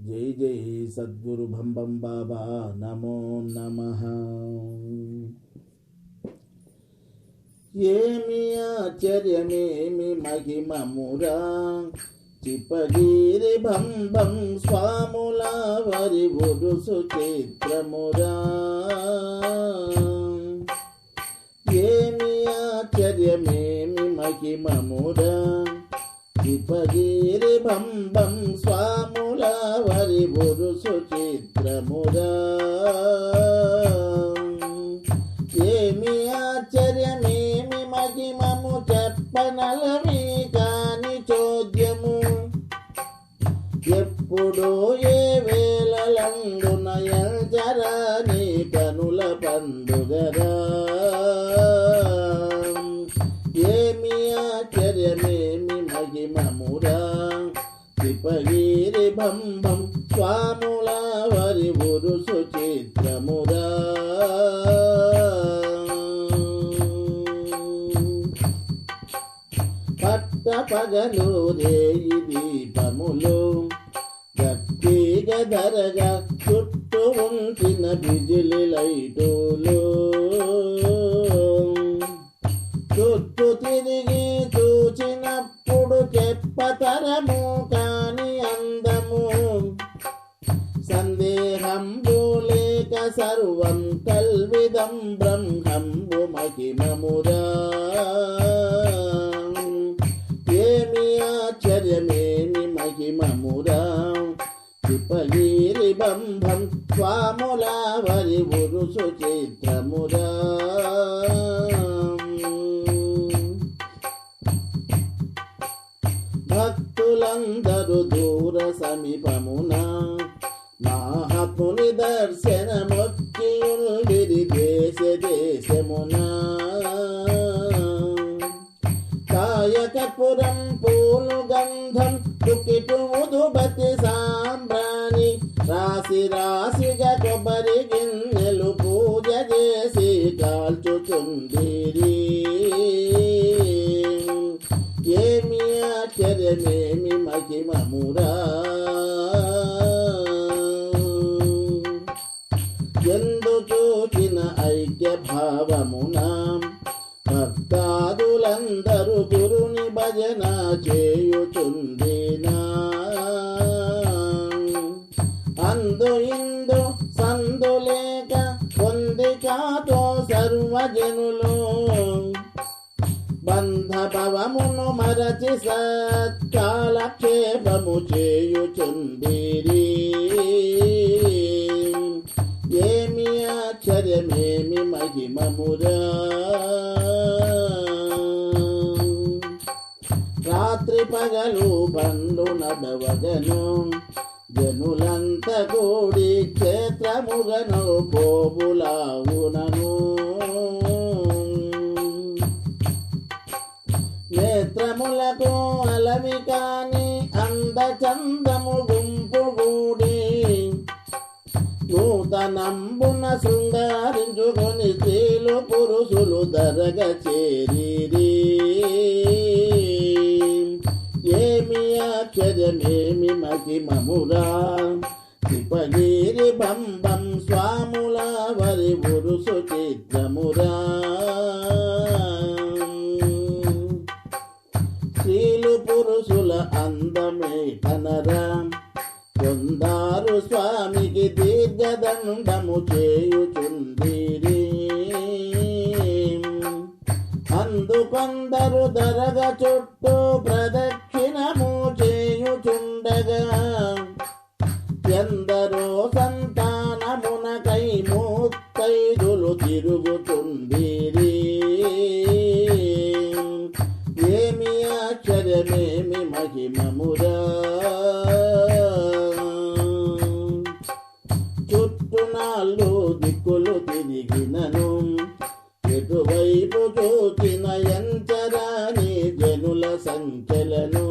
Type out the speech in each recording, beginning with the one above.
జై జై సద్గురు భం భం బాబా నమో నమః. ఏమి ఆశ్చర్యమేమి మహిమమురా చిపగిరి భం భం స్వాముల వరి ఒరుసు చిత్రమురా. ఏమి ఆశ్చర్యమేమి మహిమమురా చిపగిరి భం భం స్వాముల వరి ఒరుసు చిత్రమురా. ఏమి ఆశ్చర్యమేమి మహిమము చెప్పనలవి కాని చోద్యము. ఎప్పుడో ఏ వేళలందున ఎంచరాని కనుల పండుగరా. ఏమి ఆశ్చర్యమేమి మహిమమురా చిపగిరి భం భం స్వాముల వరి ఒరుసు చిత్రమురా. పట్ట పగలు రేయి దీపములు గట్టిగా ధరగా చుట్టూ ఉంచిన బిజిలి లైటులు. చుట్టూ తిరిగి చూచినప్పుడు చెప్పతరము కాని అందము. సందేహంబు లేక సర్వం కల్విదం బ్రహ్మంబు మహిమమురా. ఏమి ఆశ్చర్యమేమి మహిమమురా చిపగిరి భం భం స్వాముల వరి ఒరుసు చిత్రమురా. భక్తులందరూ దూర సమీపమున మహాత్ముని దర్శనమొచ్చియుండిరి దేశ దేశమున. కాయకపురం పూలు గంధం తుకిటు ఉదుబతి సాంబ్రాణి రాశి రాశిగా కొబ్బరి గిన్నెలు పూజ చేసి కాల్చుచుండిరి. ఏమి ఆశ్చర్యమేమి మహిమమురా ఎందు చూచిన ఐక్య భావమున భక్తాదులందరూ గురుని భజన చేయుచుండినా. అందు ఇందు సందులేక పొందికాతో సర్వజనులు బంధ భవమును మరచి సత్కాలక్షేపము చేయుచుండిరి. ఏమి ఆశ్చర్యమేమి మహిమమురా రాత్రి పగలు బండ్లు నడవగను జనులంత కూడి క్షేత్రముగను పోవులావునను. నేత్రములకు అలవి కాని అందచందము గుంపు గూడి నూతనంబున శృంగారించుకొని స్త్రీలు పురుషులు దరగ చేరిరి. ఏమి ఆశ్చర్యమేమి మహిమమురా చిపగిరి భం భం స్వాముల వరి ఒరుసు చిత్రమురా. స్త్రీలు పురుషుల అందమే కనరా కొందారు స్వామికి దీర్ఘదండము చేయుచుండిరి. అందుకొందరు దరగ చుట్టూ ప్రదక్షిణము చేయుచుండగా ఎందరో సంతానమునకై ముత్తైదులు తిరుగుచుండిరి. ఏమి ఆశ్చర్యమేమి మహిమమురా చుట్టూ నాలుగు దిక్కులు తిరిగినను ఎటువైపు చూచిన ఎంచరాని జనుల సంఖ్యలను.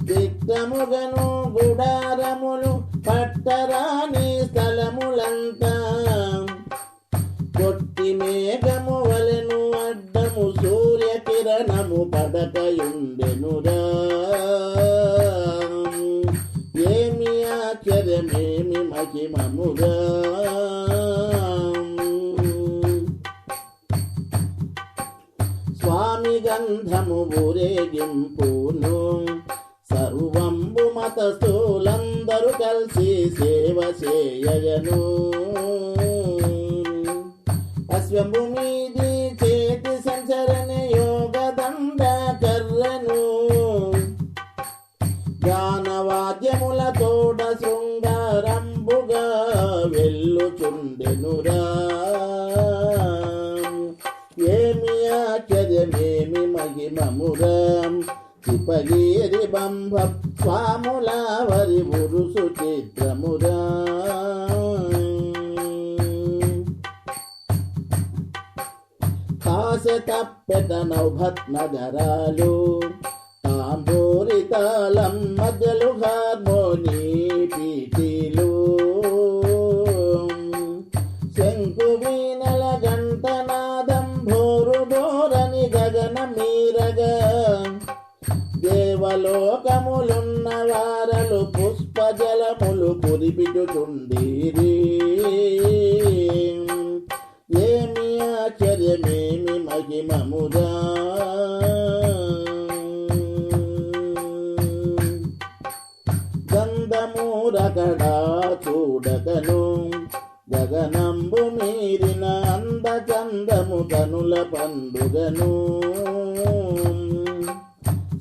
దిక్తముగను గుడారములు పట్టరాని స్థలములంతా కొట్టి మేఘము వలెను అడ్డము సూర్యకిరణము పడకయుండెనురా. మహిమమురా. స్వామి గంధము ఊరేగింపును సర్వంబు మతస్థులందరూ కలిసి సేవ చేయగను. అశ్వంబు మీది చేతి సంచరణ యోగ దండ కర్రను గానవాద్యముల తోడ శృంగారంబుగా వెళ్ళుచుండెనురా. ఏమి ఆశ్చర్యమేమి మహిమమురా. త్రిపగిరి బంభ స్వాముల వరి ఉరుసు చిత్రమురా. కాశ తప్పెట నౌభత్నగరాలు తాంబూరి తాళం మధ్యలు హార్మోని పీటీలు శంకు వీణల గంటనాదం భోరు భోరని గగన మీరగా దేవలోకములున్న వారలు పుష్పజలములు కురిపిచుచుండిరి. ఏమి ఆశ్చర్యమేమి మహిమమురా. గంధమూరగడా చూడగను గగనంబు మీరిన అందచందము కనుల పండుగను.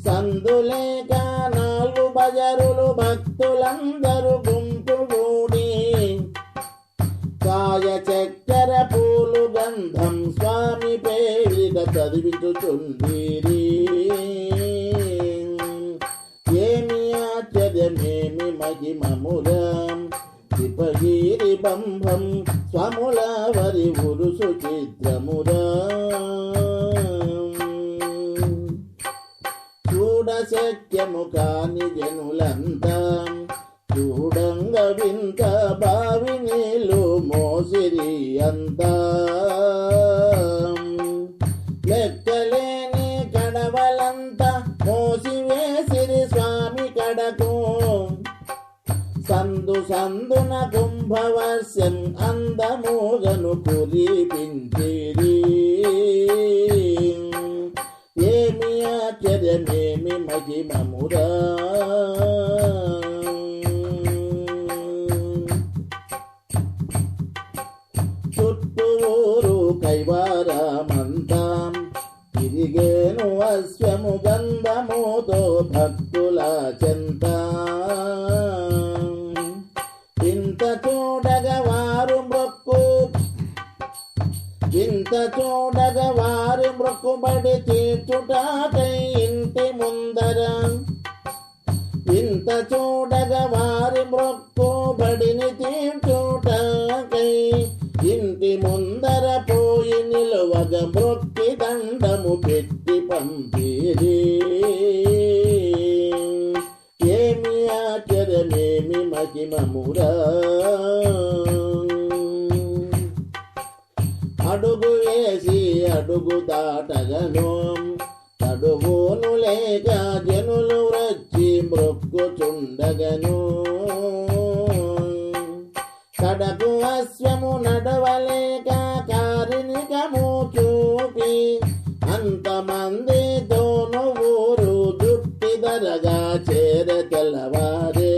సందులేక 4 బజరులు భక్తులందరూ గుంపుగూడి కాయ చక్కెర పూలు గంధం స్వామి పేరిట చదివించుచుండిరి. ఏమి ఆశ్చర్యమేమి మహిమమురా. త్రిపగిరి బంభం స్వాముల వరి ఉరుసు చిత్రమురా. చూడశక్యము కాని జనులంతా చూడంగ వింత బావి నీళ్ళు మోసిరి అంతా. లెక్కలేని కడవలంతా మోసివేసిరి స్వామి కడకు. సందు సందున కుంభవర్షం అందముగను కురిపించిరి. ఏమి ఆశ్చర్యమేమి మహిమమురా. చుట్టూరు కైవారమంతా తిరిగేను అశ్వము గంధముతో భక్తుల చెంత. ఇంత చూడగవారు మొక్కుబడి తీర్చుటాకై ఇంటి ముందర. ఇంత చూడగవారి మొక్కుబడిని తీర్చుటాకై ఇంటి ముందర పోయి నిలువగ మొక్కి దండము పెట్టి పంపిరి. ఏమి ఆశ్చర్యమేమి మహిమమురా. అడుగు వేసి అడుగు దాటగను అడుగును లేక జనులు వచ్చి మొక్కుచుండగను. కడకు అశ్వము నడవలేక కారినికము చూపి అంతమందితోను ఊరు జుట్టి దరగా చేర తెల్లవారే.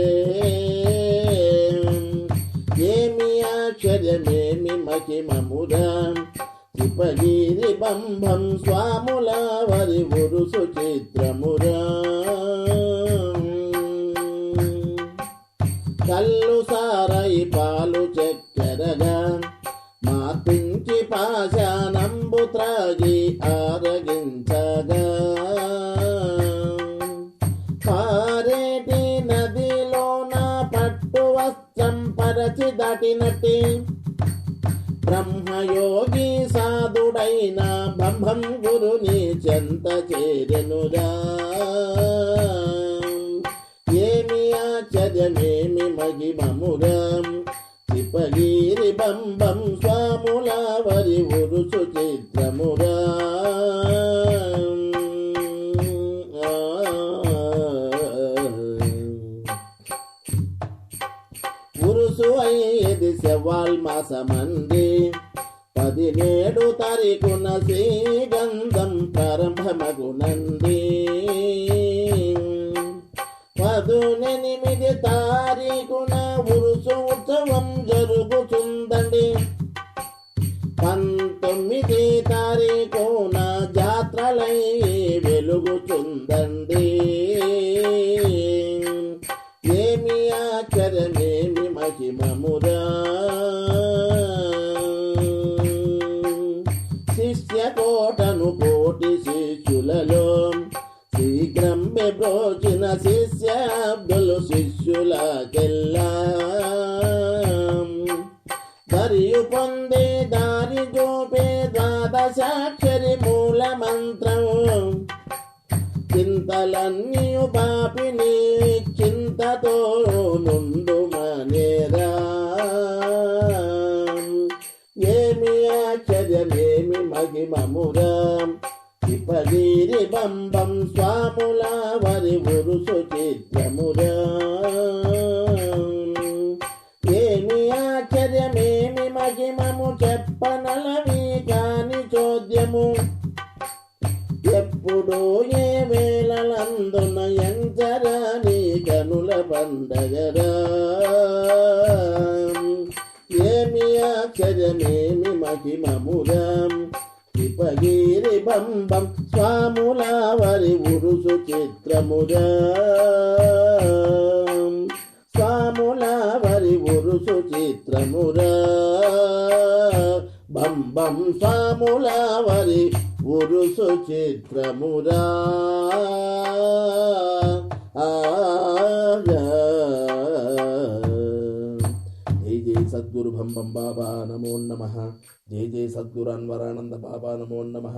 ఏమి ఆశ్చర్యమేమి మహిమమురా. త్రిపగిరి బంభం స్వాముల వరి ఉరుసు చిత్రమురా. కల్లు సారయి పాలు చక్కెరగా మార్పించి పాశానంబు త్రాగి ఆరగించగా పారేటి నదిలోన పట్టు వస్త్రం పరచి దాటినట్టి బ్రహ్మయోగి సాధుడైన బ్రహ్మం గురుని చెంత చేరెనురా. ఏమి ఆశ్చర్యమేమి మహిమమురా. త్రిపగిరి బంభం స్వాముల వరి ఉరుసు చిత్రమురా. ఉరుసు అయ్యేది మాసమంది 17 తారీఖున శ్రీగంధం ప్రారంభమగునంది 18 తారీఖున ఉరుసు ఉత్సవం జరుగుతుందండి 19 తారీఖున జాత్రలై వెలుగుతుందండి ఏమి ఆశ్చర్యమేమి మహిమమురా శిష్య కోటను కోటి శిష్యులలో శీఘ్రం బ్రోచిన శిష్యాబ్దులు శిష్యులకెల్లా దరియు పొందే దారి చూపే ద్వాదశాక్షరి మూల మంత్రం చింతలన్నీ పాపిని చింతతో నుండు మనేరా ఏమి ఆశ్చర్యమేమి మహిమమురా తిప్పగిరి బంబం స్వాముల వరి ఉరుసు చిత్రమురా ఏమి ఆశ్చర్యమేమి మహిమము చెప్పనలవి కాని చోద్యము ఎప్పుడు ఏ వేళలందున ఎంచరాని కనుల పండగరా ఏమి ఆశ్చర్యమేమి మహిమమురా తిప్పగిరి బంబం స్వాముల వరి ఉరుసు చిత్రమురా స్వాముల వరి ఉరుసు చిత్రమురా బంబం స్వాముల వరి ఉరుసు చిత్రమురా జై జై సద్గురు భంబం బాబా నమో నమః జై జై సద్గురు అన్వరానంద బాబా నమో నమః